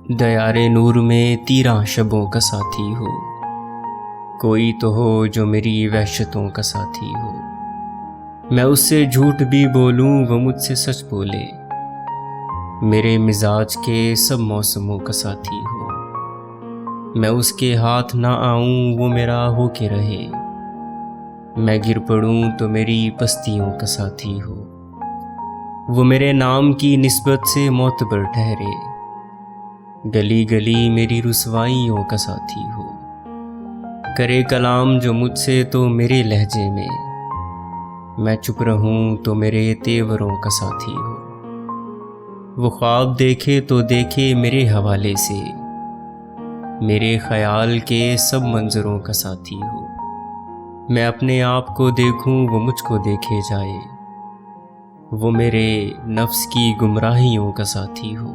دیارے نور میں تیرہ شبوں کا ساتھی ہو، کوئی تو ہو جو میری وحشتوں کا ساتھی ہو۔ میں اس سے جھوٹ بھی بولوں وہ مجھ سے سچ بولے، میرے مزاج کے سب موسموں کا ساتھی ہو۔ میں اس کے ہاتھ نہ آؤں وہ میرا ہو کے رہے، میں گر پڑوں تو میری پستیوں کا ساتھی ہو۔ وہ میرے نام کی نسبت سے معتبر ٹھہرے، گلی گلی میری رسوائیوں کا ساتھی ہو۔ کرے کلام جو مجھ سے تو میرے لہجے میں چپ رہوں تو میرے تیوروں کا ساتھی ہو۔ وہ خواب دیکھے تو دیکھے میرے حوالے سے، میرے خیال کے سب منظروں کا ساتھی ہو۔ میں اپنے آپ کو دیکھوں وہ مجھ کو دیکھے جائے، وہ میرے نفس کی گمراہیوں کا ساتھی ہو۔